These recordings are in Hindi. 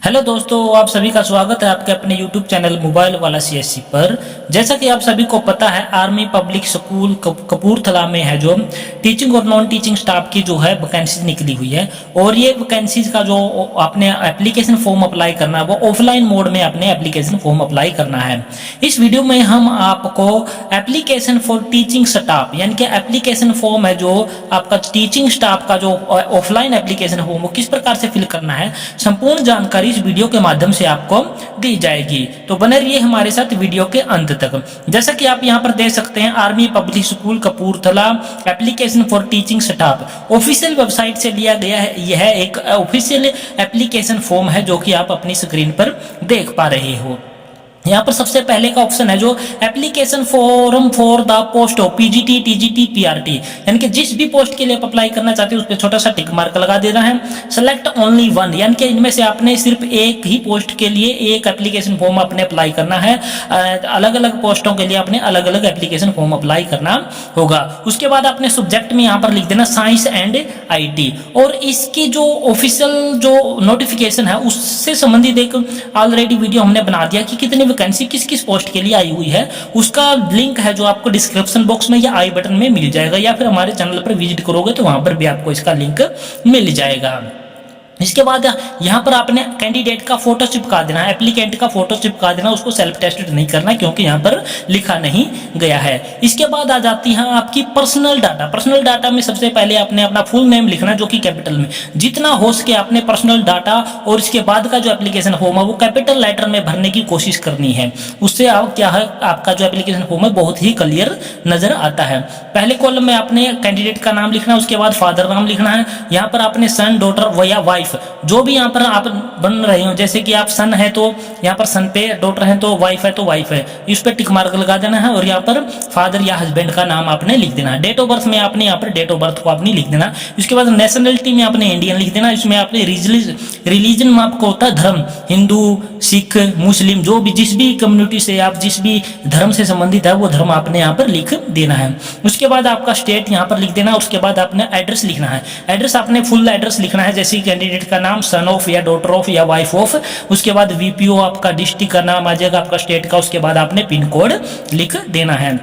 हेलो दोस्तों, आप सभी का स्वागत है आपके अपने YouTube चैनल मोबाइल वाला CSC पर। जैसा कि आप सभी को पता है, आर्मी पब्लिक स्कूल कपूरथला में है जो टीचिंग और नॉन टीचिंग स्टाफ की जो है वैकेंसीज निकली हुई है। और ये वैकेंसीज का जो आपने एप्लीकेशन फॉर्म अप्लाई करना है वो ऑफलाइन मोड में अपने एप्लीकेशन फॉर्म अप्लाई करना है। इस वीडियो में हम आपको एप्लीकेशन फॉर टीचिंग स्टाफ यानी कि एप्लीकेशन फॉर्म है जो आपका टीचिंग स्टाफ का जो ऑफलाइन एप्लीकेशन फॉर्म वो किस प्रकार से फिल करना है, संपूर्ण जानकारी इस वीडियो के माध्यम से आपको दी जाएगी। तो बने रहिए हमारे साथ वीडियो के अंत तक। जैसा कि आप यहां पर देख सकते हैं, army public school Kapurthala application for teaching staff official website से लिया गया है। यह एक ऑफिशियल एप्लीकेशन फॉर्म है जो कि आप अपनी स्क्रीन पर देख पा रहे हो। यहाँ पर सबसे पहले का ऑप्शन है जो application form for the post of PGT, TGT, PRT, यानी कि जिस भी पोस्ट के लिए आप अप्लाई करना चाहते हो उस पर छोटा सा टिक मार्क लगा देना है। सेलेक्ट ओनली वन, यानी कि इनमें से आपने सिर्फ एक ही पोस्ट के लिए एक एप्लीकेशन फॉर्म आपने अप्लाई करना है। अलग अलग पोस्टों के लिए आपने अलग अलग एप्लीकेशन फॉर्म अप्लाई करना होगा। उसके बाद आपने सब्जेक्ट में यहाँ पर लिख देना साइंस एंड IT। और इसकी जो ऑफिशियल जो नोटिफिकेशन है उससे संबंधित एक ऑलरेडी वीडियो हमने बना दिया कि कितने वैकेंसी किस किस पोस्ट के लिए आई हुई है। उसका लिंक है जो आपको डिस्क्रिप्शन बॉक्स में या आई बटन में मिल जाएगा, या फिर हमारे चैनल पर विजिट करोगे तो वहां पर भी आपको इसका लिंक मिल जाएगा। इसके बाद यहाँ पर आपने कैंडिडेट का फोटो चिपका देना है, एप्लीकेंट का फोटो चिपका देना, उसको सेल्फ टेस्टेड नहीं करना क्योंकि यहाँ पर लिखा नहीं गया है। इसके बाद आ जाती है आपकी पर्सनल डाटा। पर्सनल डाटा में सबसे पहले आपने अपना फुल नेम लिखना है जो कि कैपिटल में, जितना हो सके आपने पर्सनल डाटा और इसके बाद का जो एप्लीकेशन फॉर्म है वो कैपिटल लेटर में भरने की कोशिश करनी है। उससे क्या है, आपका जो एप्लीकेशन फॉर्म है बहुत ही क्लियर नजर आता है। पहले कॉलम में आपने कैंडिडेट का नाम लिखना है, उसके बाद फादर नाम लिखना है। यहाँ पर आपने सन, डॉटर या वाइफ जो भी यहाँ पर आप बन रहे हो, जैसे कि आप सन है तो यहाँ पर सन पे, डॉटर है तो वाइफ है तो वाइफ है, इस पे टिक मार्क लगा देना है। और यहाँ पर फादर या हस्बैंड का नाम आपने लिख देना है। डेट ऑफ बर्थ में आपने यहाँ पर डेट ऑफ बर्थ को आपने लिख देना। इसके बाद नेशनलिटी में आपने इंडियन लिख देना। इसमें आपने रिलीजन में आपको होता है धर्म, हिंदू, सिख, मुस्लिम, जो भी जिस भी कम्युनिटी से आप जिस भी धर्म से संबंधित है वो धर्म आपने यहाँ पर लिख देना है। उसके बाद आपका स्टेट यहाँ पर लिख देना। उसके बाद आपने एड्रेस लिखना है। एड्रेस आपने फुल एड्रेस लिखना है, जैसे कैंडिडेट का नाम, सन ऑफ या डॉटर ऑफ या वाइफ ऑफ। उसके बाद VPO आपका डिस्ट्रिक्ट का नाम आ जाएगा, आपका स्टेट का। उसके बाद आपने पिन कोड लिख देना है।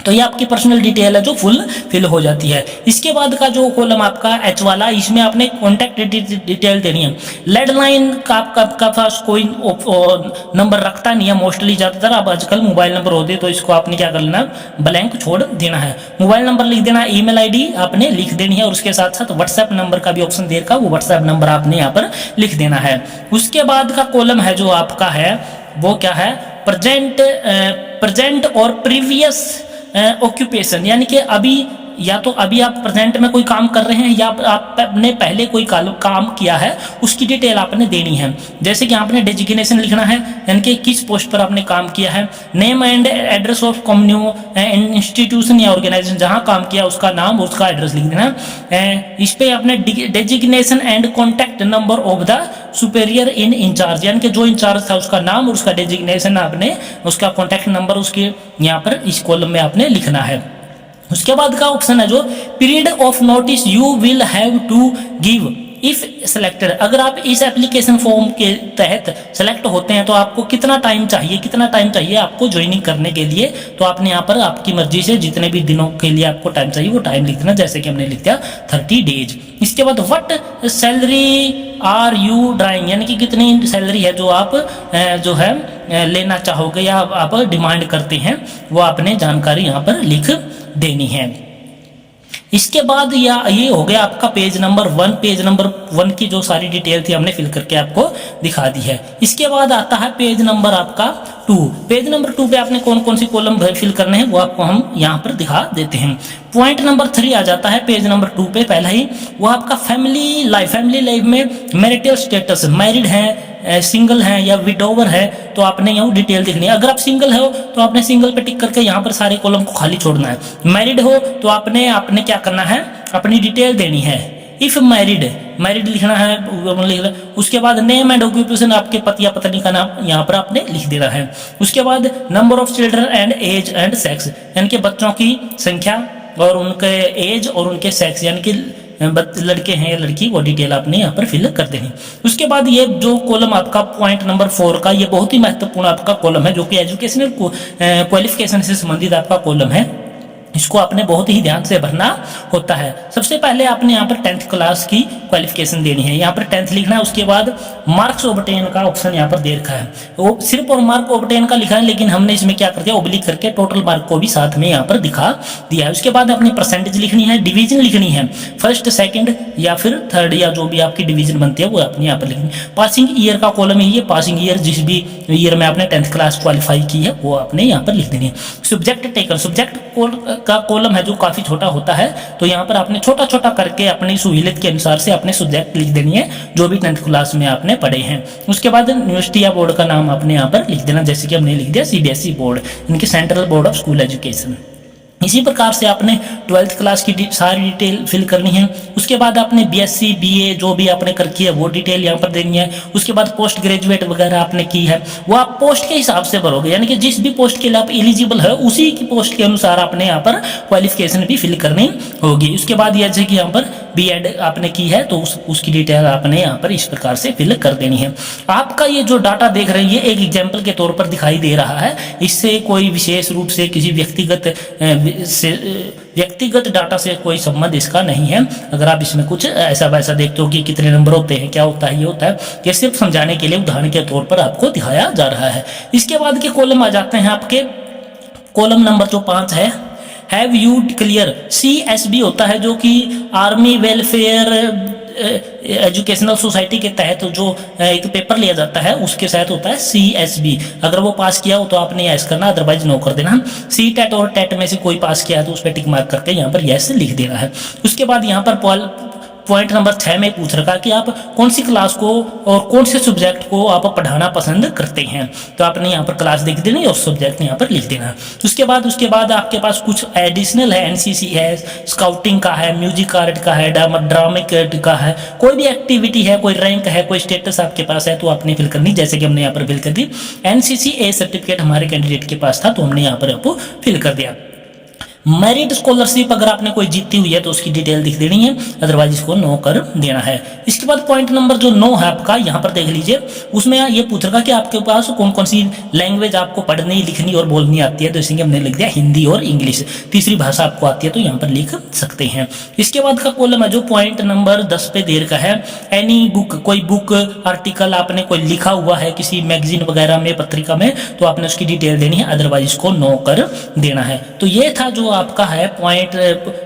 तो ये आपकी पर्सनल डिटेल है जो फुल फिल हो जाती है। इसके बाद का जो कॉलम आपका H वाला, इसमें आपने कॉन्टैक्ट डिटेल देनी है। लैंडलाइन का आपका पास कोई नंबर रखता नहीं है मोस्टली, ज़्यादातर अब आजकल मोबाइल नंबर होते तो इसको आपने क्या कर लेना, ब्लैंक छोड़ देना है। मोबाइल नंबर लिख देना, email ID आपने लिख देनी है और उसके साथ साथ व्हाट्सएप नंबर का भी ऑप्शन देगा, वो व्हाट्सएप नंबर आपने यहाँ पर लिख देना है। उसके बाद का कॉलम है जो आपका है वो क्या है, प्रेजेंट और प्रीवियस ऑक्यूपेशन, यानी कि अभी या तो अभी आप प्रेजेंट में कोई काम कर रहे हैं या आपने पहले कोई काम किया है, उसकी डिटेल आपने देनी है। जैसे कि आपने डेजिग्नेशन लिखना है, यानी कि किस पोस्ट पर आपने काम किया है। Name and address of company, institution या ऑर्गेनाइजेशन जहां काम किया उसका नाम, उसका एड्रेस लिख देना। इस पे आपने designation and contact number of the superior in in charge, यानी कि जो इंचार्ज था उसका नाम और उसका डेजिग्नेशन, आपने उसका कॉन्टैक्ट नंबर उसके यहाँ पर इस कॉलम में आपने लिखना है। उसके बाद का ऑप्शन है जो period of notice you will have to give if selected. अगर आप इस एप्लीकेशन फॉर्म के तहत सेलेक्ट होते हैं तो आपको कितना टाइम चाहिए आपको ज्वाइनिंग करने के लिए। तो आपने यहाँ पर आपकी मर्जी से जितने भी दिनों के लिए आपको टाइम चाहिए वो टाइम लिख देना, जैसे कि हमने लिख दिया 30 डेज। इसके बाद what salary are you drawing, यानी कि कितनी सैलरी है जो आप जो है लेना चाहोगे या आप डिमांड करते हैं, वो आपने जानकारी यहाँ पर लिख देनी है। इसके बाद ये हो गया आपका पेज नंबर 1। पेज नंबर 1 की जो सारी डिटेल थी हमने फिल करके आपको दिखा दी है। इसके बाद आता है पेज नंबर आपका 2। पेज नंबर 2 पे आपने कौन कौन सी कॉलम फिल करने हैं वो आपको हम यहाँ पर दिखा देते हैं। पॉइंट नंबर 3 आ जाता है पेज नंबर 2 पे, पहला ही वो आपका फैमिली लाइफ में मैरिटल स्टेटस, मैरिड है, सिंगल है या विडोवर है, तो आपने यहाँ डिटेल देखनी है। अगर आप सिंगल हो तो आपने सिंगल पे टिक करके यहाँ पर सारे कॉलम को खाली छोड़ना है। मैरिड हो तो आपने क्या करना है, अपनी डिटेल देनी है। इफ मैरिड लिखना है। उसके बाद नेम एंड ऑक्यूपेशन, आपके पति या पत्नी का नाम यहाँ पर आपने लिख देना है। उसके बाद number of children and age and sex, यानी कि बच्चों की संख्या और उनके एज और उनके सेक्स, यानी कि लड़के हैं या लड़की, वो डिटेल आपने यहाँ पर फिल कर देनी। उसके बाद ये जो कॉलम आपका पॉइंट नंबर 4 का, ये बहुत ही महत्वपूर्ण आपका कॉलम है, जो कि एजुकेशनल क्वालिफिकेशन से संबंधित आपका कॉलम है। इसको आपने बहुत ही ध्यान से भरना होता है। सबसे पहले आपने यहाँ पर 10th क्लास की क्वालिफिकेशन देनी है, यहाँ पर 10th लिखना है। उसके बाद मार्क्स ऑब्टेन का ऑप्शन यहाँ पर दे रखा है, वो सिर्फ और मार्क ऑब्टेन का लिखा है, लेकिन हमने इसमें क्या कर दिया, ओब्लिक करके टोटल मार्क को भी साथ में यहाँ पर दिखा दिया है। उसके बाद अपनी परसेंटेज लिखनी है, डिवीजन लिखनी है, फर्स्ट सेकंड या फिर थर्ड या जो भी आपकी डिवीजन बनती है वो अपनी यहाँ पर लिखनी है। पासिंग ईयर का कॉलम है ये, पासिंग ईयर जिस भी ईयर में आपने 10th क्लास क्वालिफाई की है वो आपने यहाँ पर लिख देनी है। सब्जेक्ट टेकन, सब्जेक्ट का कॉलम है जो काफी छोटा होता है, तो यहाँ पर आपने छोटा छोटा करके अपनी सहूलियत के अनुसार से अपने सब्जेक्ट लिख देनी है जो भी 10th क्लास में आपने पढ़े हैं। उसके बाद यूनिवर्सिटी या बोर्ड का नाम आपने यहाँ पर लिख देना, जैसे कि हमने लिख दिया सीबीएसई बोर्ड, इनकी central board of school education. इसी प्रकार से आपने 12th क्लास की सारी डिटेल फिल करनी है। उसके बाद आपने बीएससी बीए जो भी आपने करकी है वो डिटेल यहाँ पर देनी है। उसके बाद पोस्ट ग्रेजुएट वगैरह आपने की है वो आप पोस्ट के हिसाब से भरोगे, यानी कि जिस भी पोस्ट के लिए आप एलिजिबल है उसी की पोस्ट के अनुसार आपने यहाँ पर क्वालिफिकेशन भी फिल करनी होगी। उसके बाद यह कि यहाँ पर बीएड आपने की है तो उसकी डिटेल आपने यहाँ पर इस प्रकार से फिल कर देनी है। आपका ये जो डाटा देख रहे हैं ये एक एग्जाम्पल के तौर पर दिखाई दे रहा है, इससे कोई विशेष रूप से किसी व्यक्तिगत डाटा से कोई संबंध इसका नहीं है। अगर आप इसमें कुछ ऐसा वैसा देखते हो कि कितने नंबर होते हैं, क्या होता है, ये होता है, ये सिर्फ समझाने के लिए उदाहरण के तौर पर आपको दिखाया जा रहा है। इसके बाद के कॉलम आ जाते हैं आपके, कॉलम नंबर जो 5 है, हैव यू क्लियर, CSB होता है जो कि आर्मी वेलफेयर एजुकेशनल सोसाइटी के तहत जो एक पेपर लिया जाता है उसके तहत होता है CSB। अगर वो पास किया हो तो आपने यस करना, अदरवाइज नो कर देना। CTET और टेट में से कोई पास किया है तो उस पर टिक मार्क करके यहाँ पर यस लिख देना है। उसके बाद यहाँ पर पॉइंट नंबर 6 में पूछ रखा कि आप कौन सी क्लास को और कौन से सब्जेक्ट को आप पढ़ाना पसंद करते हैं, तो आपने यहाँ पर क्लास लिख देनी और सब्जेक्ट यहाँ पर लिख देना। उसके बाद आपके पास कुछ एडिशनल है, NCC है, स्काउटिंग का है, म्यूजिक आर्ट का है, ड्रामिक का है, कोई भी एक्टिविटी है, कोई रैंक है, कोई स्टेटस आपके पास है तो आपने फिल करनी, जैसे कि हमने यहाँ पर फिल कर दी। NCC A सर्टिफिकेट हमारे कैंडिडेट के पास था तो हमने यहाँ पर आपको फिल कर दिया। मेरिट स्कॉलरशिप अगर आपने कोई जीती हुई है तो उसकी डिटेल दिख देनी है, अदरवाइज इसको नो कर देना है। इसके बाद पॉइंट नंबर जो 9 है आपका, यहाँ पर देख लीजिए, उसमें ये पूछ रखा कि आपके पास कौन कौन सी लैंग्वेज आपको पढ़नी, लिखनी और बोलनी आती है, तो इसलिए हमने लिख दिया हिंदी और इंग्लिश। तीसरी भाषा आपको आती है तो यहाँ पर लिख सकते हैं। इसके बाद का कॉलम है जो पॉइंट नंबर 10 पे देर का है, एनी बुक, कोई बुक आर्टिकल आपने कोई लिखा हुआ है किसी मैगजीन वगैरह में, पत्रिका में, तो आपने उसकी डिटेल देनी है, अदरवाइज इसको नो कर देना है। तो ये था जो आपका है पॉइंट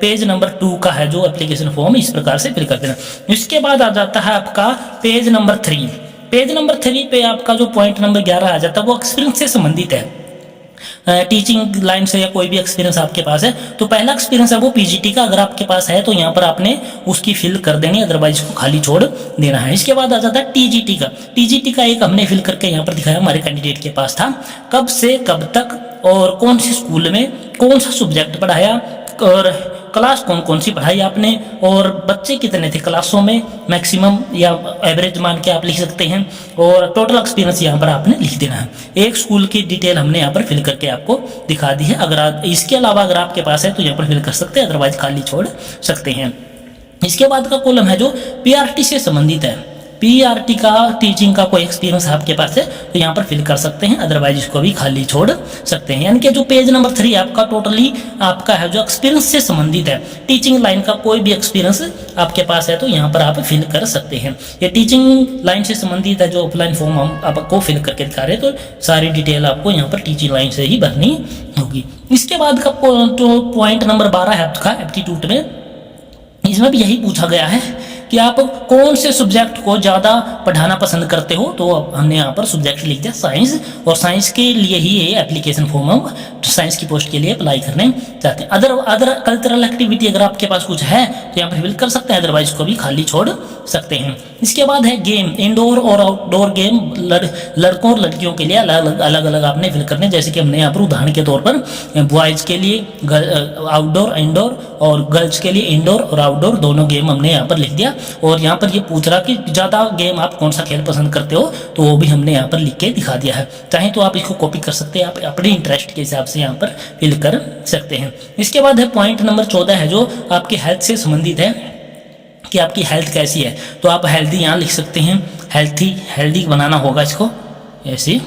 पेज नंबर 2 का है जो एप्लीकेशन फॉर्म, इस प्रकार से फिल कर देना। इसके बाद आ जाता है आपका पेज नंबर 3। पेज नंबर 3 पे आपका जो पॉइंट नंबर 11 आ जाता है वो एक्सपीरियंस से संबंधित है, टीचिंग लाइन से या कोई भी एक्सपीरियंस आपके पास है। तो पहला एक्सपीरियंस है वो पीजीटी का, अगर आपके पास है तो यहाँ पर आपने उसकी फिल कर देनी, अदरवाइज को खाली छोड़ देना है। इसके बाद आ जाता है टीजीटी का। टीजीटी का एक हमने फिल करके यहाँ पर दिखाया, हमारे कैंडिडेट के पास था, कब से कब तक और कौन से स्कूल में कौन सा सब्जेक्ट पढ़ाया और क्लास कौन कौन सी पढ़ाई आपने और बच्चे कितने थे क्लासों में, मैक्सिमम या एवरेज मान के आप लिख सकते हैं, और टोटल एक्सपीरियंस यहाँ पर आपने लिख देना है। एक स्कूल की डिटेल हमने यहाँ पर फिल करके आपको दिखा दी है। अगर इसके अलावा अगर आपके पास है तो यहाँ पर फिल कर सकते हैं, अदरवाइज खाली छोड़ सकते हैं। इसके बाद का कॉलम है जो पीआरटी से संबंधित है। पीआरटी का टीचिंग का कोई एक्सपीरियंस आपके पास है तो यहाँ पर फिल कर सकते हैं, अदरवाइज इसको भी खाली छोड़ सकते हैं। यानी कि जो पेज नंबर 3 आपका टोटली आपका है जो एक्सपीरियंस से संबंधित है, टीचिंग लाइन का कोई भी एक्सपीरियंस आपके पास है तो यहाँ पर आप फिल कर सकते हैं। ये टीचिंग लाइन से संबंधित है जो ऑफलाइन फॉर्म हम आपको फिल करके दिखा रहे हैं, तो सारी डिटेल आपको यहाँ पर टीचिंग लाइन से ही भरनी होगी। इसके बाद का जो पॉइंट नंबर 12 है आपका एप्टीट्यूड में, इसमें भी यही पूछा गया है कि आप कौन से सब्जेक्ट को ज़्यादा पढ़ाना पसंद करते हो, तो हमने यहाँ पर सब्जेक्ट लिख दिया साइंस, और साइंस के लिए ही ये एप्लीकेशन फॉर्म हम साइंस की पोस्ट के लिए अप्लाई करने चाहते हैं। अदर कल्चरल एक्टिविटी अगर आपके पास कुछ है तो यहाँ पर फिल कर सकते हैं, अदरवाइज को भी खाली छोड़ सकते हैं। इसके बाद है गेम, इंडोर और आउटडोर गेम, लड़कों और लड़कियों के लिए अलग अलग आपने फिल करने, जैसे कि हमने यहाँ पर उदाहरण के तौर पर बॉयज़ के लिए आउटडोर इंडोर और गर्ल्स के लिए इंडोर और आउटडोर दोनों गेम हमने यहाँ पर लिख दिया। और यहाँ पर ये पूछ रहा कि ज़्यादा गेम आप कौन सा खेल पसंद करते हो, तो वो भी हमने यहाँ पर लिख के दिखा दिया है। चाहे तो आप इसको कॉपी कर सकते हैं, आप अपने इंटरेस्ट के हिसाब से यहाँ पर फिल कर सकते हैं। इसके बाद है पॉइंट नंबर 14 है जो आपके हेल्थ से संबंधित है। कि आपकी हेल्थ कैसी है, तो आप हेल्दी यहाँ लिख सकते हैं, हेल्दी बनाना होगा इसको, ऐसे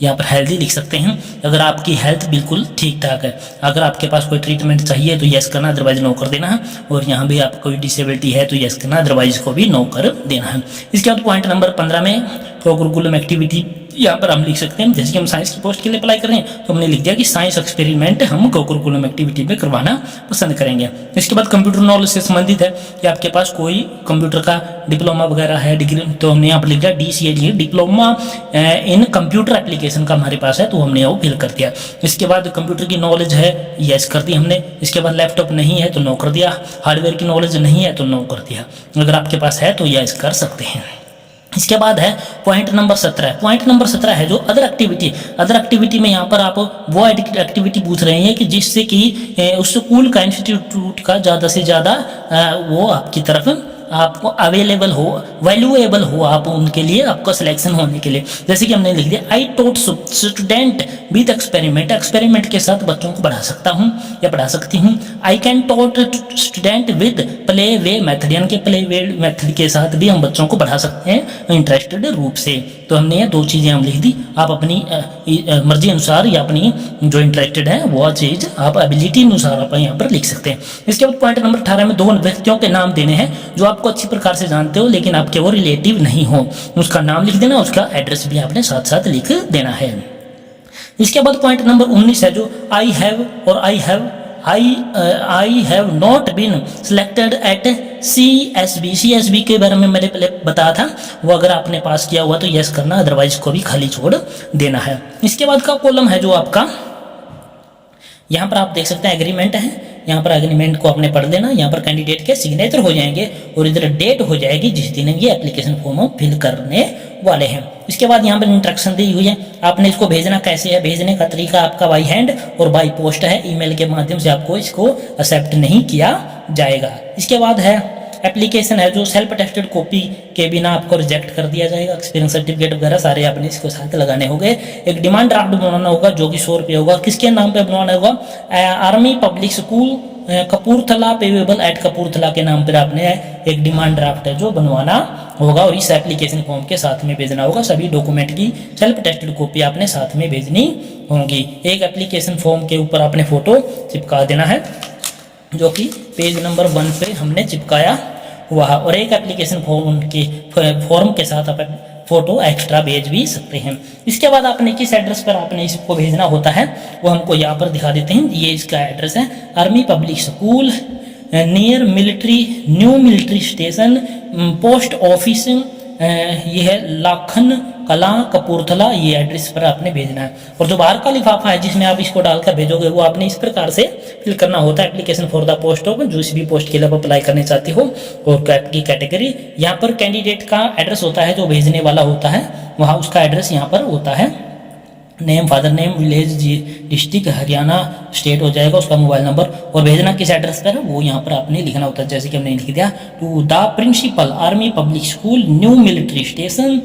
यहाँ पर हेल्दी लिख सकते हैं। अगर आपकी हेल्थ बिल्कुल ठीक ठाक है, अगर आपके पास कोई ट्रीटमेंट चाहिए तो यस करना, अदरवाइज नो कर देना है। और यहाँ भी आपको कोई डिसेबिलिटी है तो यस करना, अदरवाइज को भी नो कर देना है। इसके बाद पॉइंट नंबर 15 में को-करिकुलम एक्टिविटी यहाँ पर हम लिख सकते हैं, जैसे कि हम साइंस की पोस्ट के लिए अप्लाई कर रहे हैं तो हमने लिख दिया कि साइंस एक्सपेरिमेंट हम को-करिकुलम एक्टिविटी में करवाना पसंद करेंगे। इसके बाद कंप्यूटर नॉलेज से संबंधित है कि आपके पास कोई कंप्यूटर का डिप्लोमा वगैरह है, डिग्री, तो हमने यहाँ पर लिख दिया DCA diploma in computer application का हमारे पास है, तो हमने वो फिल कर दिया। इसके बाद कंप्यूटर की नॉलेज है, यस कर दी हमने। इसके बाद लैपटॉप नहीं है तो नो कर दिया, हार्डवेयर की नॉलेज नहीं है तो नो कर दिया। अगर आपके पास है तो यस कर सकते हैं। इसके बाद है पॉइंट नंबर 17। पॉइंट नंबर 17 है जो अदर एक्टिविटी में यहाँ पर आप वो एक्टिविटी पूछ रहे हैं कि जिससे कि उस स्कूल का, इंस्टीट्यूट का ज़्यादा से ज़्यादा वो आपकी तरफ आपको अवेलेबल हो, वैल्यूएबल हो, आप उनके लिए आपका सिलेक्शन होने के लिए। जैसे कि हमने लिख दिया I taught student with experiment के साथ बच्चों को पढ़ा सकता हूँ या पढ़ा सकती हूँ। I can taught student with play way method, यानी कि प्ले वे मेथड के साथ भी हम बच्चों को पढ़ा सकते हैं इंटरेस्टेड रूप से। तो हमने ये दो चीज़ें हम लिख दी, आप अपनी मर्जी अनुसार या अपनी जो इंटरेस्टेड है वो चीज़ आप एबिलिटी अनुसार आप यहाँ पर लिख सकते हैं। इसके बाद पॉइंट नंबर 18 में 2 व्यक्तियों के नाम देने हैं जो आपको अच्छी प्रकार से जानते हो लेकिन आपके वो रिलेटिव नहीं हो, उसका नाम लिख देना, उसका एड्रेस भी आपने साथ साथ लिख देना है। इसके बाद पॉइंट नंबर 19 है जो आई हैव और I have not been selected at CSB के बारे में मैंने पहले बताया था, वो अगर आपने पास किया हुआ तो यस करना, अदरवाइज को भी खाली छोड़ देना है। इसके बाद का कॉलम है जो आपका, यहाँ पर आप देख सकते हैं एग्रीमेंट है, यहाँ पर एग्रीमेंट को आपने पढ़ लेना। यहाँ पर कैंडिडेट के सिग्नेचर हो जाएंगे और इधर डेट हो जाएगी जिस दिन ये एप्लीकेशन फॉर्म फिल करने वाले हैं। इसके बाद यहाँ पर इंस्ट्रक्शन दी हुई है, आपने इसको भेजना कैसे है, भेजने का तरीका आपका बाई हैंड और बाई पोस्ट है, ईमेल के माध्यम से आपको इसको एक्सेप्ट नहीं किया जाएगा। इसके बाद है एप्लीकेशन है जो सेल्फ अटेस्टेड कॉपी के बिना आपको रिजेक्ट कर दिया जाएगा। एक्सपीरियंस सर्टिफिकेट वगैरह सारे आपने इसको साथ लगाने होंगे। एक डिमांड ड्राफ्ट बनवाना होगा जो कि 100 रुपये होगा। किसके नाम पे बनवाना होगा, army public school Kapurthala payable at Kapurthala के नाम पर आपने एक डिमांड ड्राफ्ट है जो बनवाना होगा और इस एप्लीकेशन फॉर्म के साथ में भेजना होगा। सभी डॉक्यूमेंट की सेल्फ अटेस्टेड कॉपी आपने साथ में भेजनी होगी। एक एप्लीकेशन फॉर्म के ऊपर आपने फोटो चिपका देना है जो कि पेज नंबर 1 पे हमने चिपकाया हुआ है, और एक एप्लीकेशन फॉर्म के साथ आप फोटो एक्स्ट्रा भेज भी सकते हैं। इसके बाद आपने किस एड्रेस पर आपने इसको भेजना होता है वो हमको यहाँ पर दिखा देते हैं। ये इसका एड्रेस है, army public school near new military station, post office, ये है लाखन कला कपूरथला, ये एड्रेस पर आपने भेजना है। और जो बाहर का लिफाफा है जिसमें आप इसको डालकर भेजोगे वो आपने इस प्रकार से फिल करना होता है। Application for the post of, जिस भी पोस्ट के लिए आप अप्लाई करने चाहते हो और की कैटेगरी, यहाँ पर कैंडिडेट का एड्रेस होता है जो भेजने वाला होता है, वहाँ उसका एड्रेस यहाँ पर होता है। Name, father name, village, district Haryana, state हो जाएगा, उसका मोबाइल नंबर, और भेजना किस एड्रेस पर है वो यहाँ पर आपने लिखना होता है। जैसे कि हमने लिख दिया to the principal army public school new military station,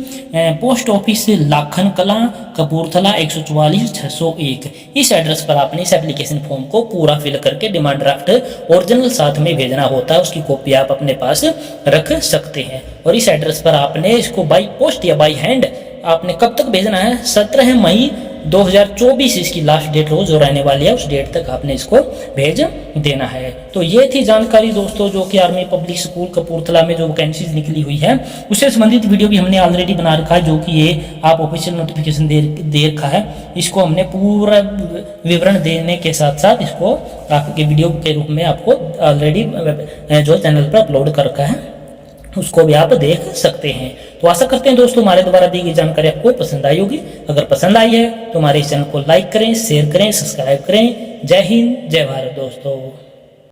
post office Lakhan Kalan Kapurthala 144 601। इस एड्रेस पर आपने इस एप्लीकेशन फॉर्म को पूरा फिल करके डिमांड ड्राफ्ट ओरिजिनल साथ में भेजना होता है, उसकी कॉपी आप अपने पास रख सकते हैं। और इस एड्रेस पर आपने इसको बाई पोस्ट या बाई हैंड आपने कब तक भेजना है, 17 मई 2024 इसकी लास्ट डेट रोज जो रहने वाली है, उस डेट तक आपने इसको भेज देना है। तो ये थी जानकारी दोस्तों जो कि आर्मी पब्लिक स्कूल कपूरथला में जो वैकेंसीज निकली हुई है उससे संबंधित वीडियो भी हमने ऑलरेडी बना रखा है, जो कि ये आप ऑफिशियल नोटिफिकेशन दे रखा है। इसको हमने पूरा विवरण देने के साथ साथ इसको आपके वीडियो के रूप में आपको ऑलरेडी जो चैनल पर अपलोड कर रखा है, उसको भी आप देख सकते हैं। तो आशा करते हैं दोस्तों हमारे द्वारा दी गई जानकारी आपको पसंद आई होगी। अगर पसंद आई है तो हमारे इस चैनल को लाइक करें, शेयर करें, सब्सक्राइब करें। जय हिंद, जय भारत दोस्तों।